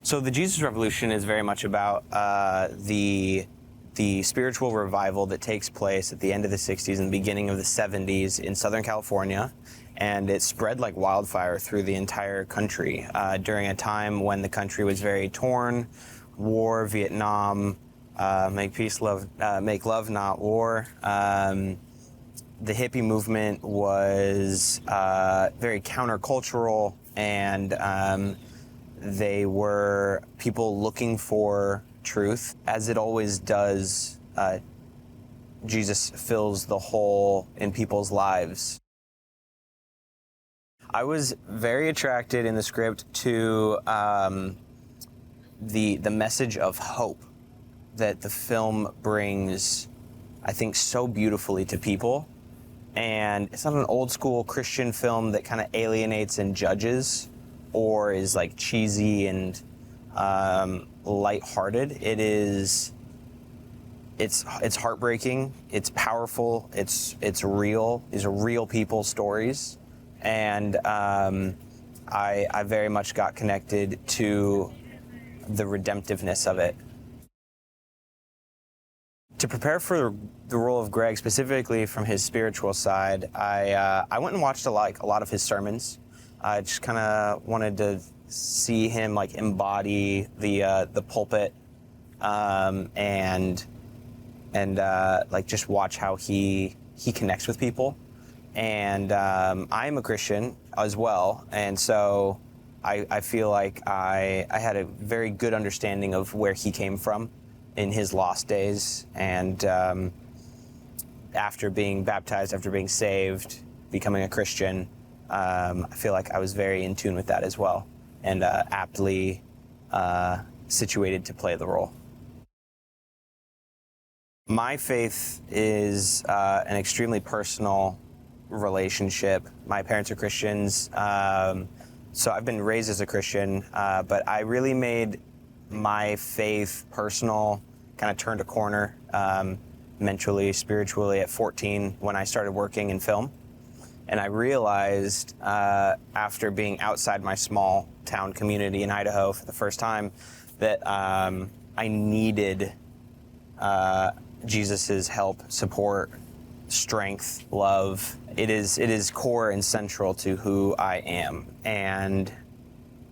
So the Jesus Revolution is very much about the spiritual revival that takes place at the end of the 60s and the beginning of the 70s in Southern California. And it spread like wildfire through the entire country during a time when the country was very torn. War, Vietnam, make love, not war. The hippie movement was very countercultural, and they were people looking for truth. As it always does, Jesus fills the hole in people's lives. I was very attracted in the script to the message of hope that the film brings, I think, so beautifully to people. And it's not an old school Christian film that kind of alienates and judges or is like cheesy and lighthearted. It's heartbreaking, it's powerful, it's real. These are real people's stories. And I very much got connected to the redemptiveness of it. To prepare for the role of Greg, specifically from his spiritual side, I went and watched a lot of his sermons. I just kind of wanted to see him like embody the pulpit, and like just watch how he connects with people. And I'm a Christian as well, and so I feel like I had a very good understanding of where he came from in his lost days, and after being baptized, after being saved, becoming a Christian, I feel like I was very in tune with that as well, and aptly situated to play the role. My faith is an extremely personal relationship. My parents are Christians, so I've been raised as a Christian, but I really made my faith personal, kind of turned a corner mentally, spiritually at 14 when I started working in film. And I realized after being outside my small town community in Idaho for the first time that I needed Jesus's help, support, strength, love. It is core and central to who I am. And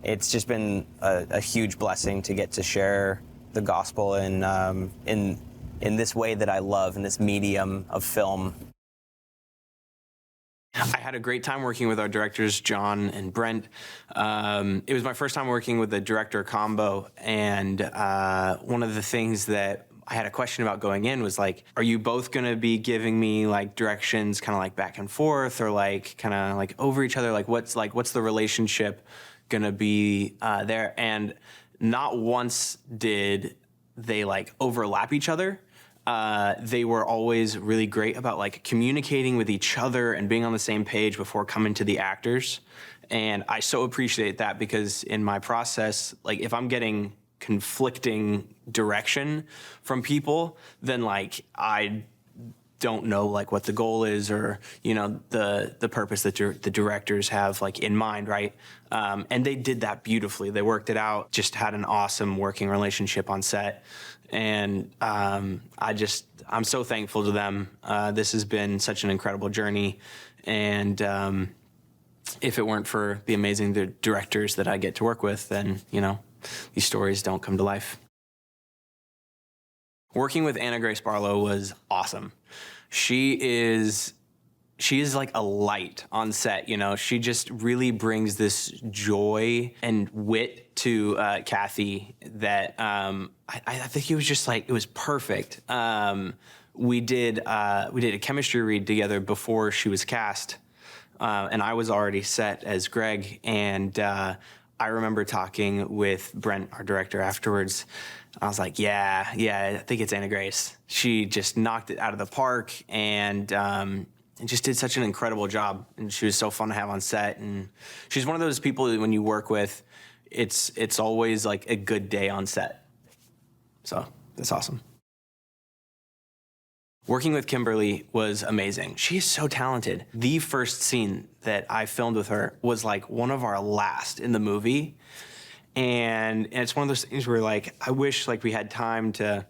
it's just been a huge blessing to get to share the gospel in this way that I love, in this medium of film. I had a great time working with our directors, John and Brent. It was my first time working with a director combo, and one of the things that I had a question about going in was like, are you both going to be giving me like directions kind of like back and forth, or like kind of like over each other? Like what's the relationship going to be there? And not once did they like overlap each other. They were always really great about like communicating with each other and being on the same page before coming to the actors. And I so appreciate that, because in my process, like if I'm getting conflicting direction from people, then like I don't know like what the goal is, or you know the purpose that the directors have like in mind, right? And they did that beautifully. They worked it out. Just had an awesome working relationship on set, and I'm so thankful to them. This has been such an incredible journey, and if it weren't for the amazing directors that I get to work with, then you know these stories don't come to life. Working with Anna Grace Barlow was awesome. She is like a light on set, you know. She just really brings this joy and wit to Kathy that I think it was just like, it was perfect. We did a chemistry read together before she was cast, and I was already set as Greg, and I remember talking with Brent, our director, afterwards. I was like, yeah, I think it's Anna Grace. She just knocked it out of the park, and just did such an incredible job. And she was so fun to have on set. And she's one of those people that when you work with, it's always like a good day on set. So that's awesome. Working with Kimberly was amazing. She is so talented. The first scene that I filmed with her was like one of our last in the movie. And it's one of those things where like, I wish like we had time to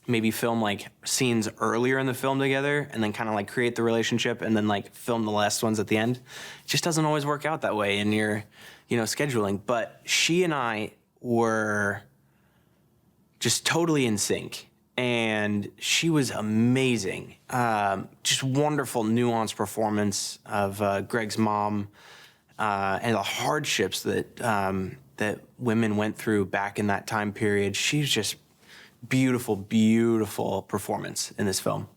maybe film like scenes earlier in the film together and then kind of like create the relationship and then like film the last ones at the end. It just doesn't always work out that way in your, scheduling. But she and I were just totally in sync. And she was amazing. Just wonderful, nuanced performance of Greg's mom and the hardships that that women went through back in that time period. She's just beautiful, beautiful performance in this film.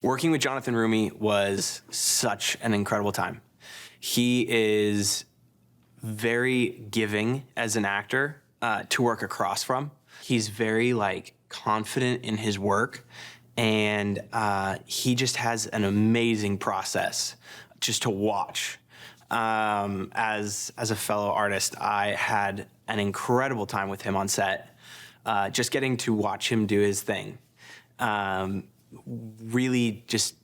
Working with Jonathan Roumie was such an incredible time. He is very giving as an actor to work across from. He's very like confident in his work, and he just has an amazing process just to watch. As a fellow artist, I had an incredible time with him on set. Just getting to watch him do his thing. Really just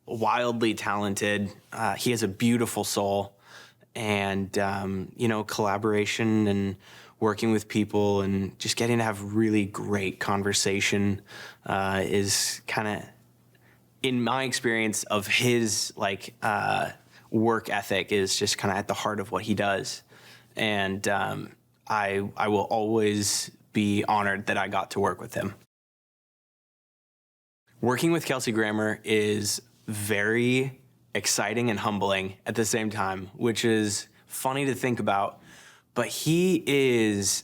wildly talented. He has a beautiful soul, and, collaboration and working with people and just getting to have really great conversation is kind of, in my experience of his work ethic, is just kind of at the heart of what he does. And I will always be honored that I got to work with him. Working with Kelsey Grammer is very exciting and humbling at the same time, which is funny to think about, but he is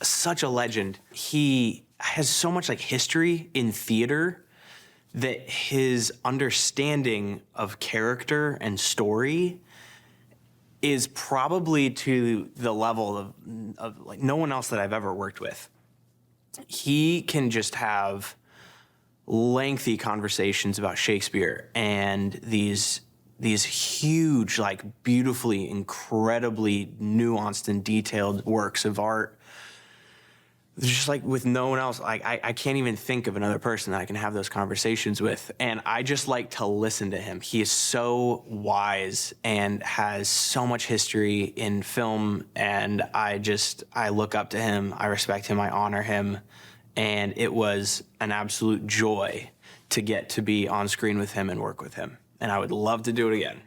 such a legend. He has so much like history in theater that his understanding of character and story is probably to the level of like no one else that I've ever worked with. He can just have lengthy conversations about Shakespeare and these huge, like beautifully, incredibly nuanced and detailed works of art. Just like with no one else, like I can't even think of another person that I can have those conversations with. And I just like to listen to him. He is so wise and has so much history in film. And I look up to him. I respect him. I honor him. And it was an absolute joy to get to be on screen with him and work with him. And I would love to do it again.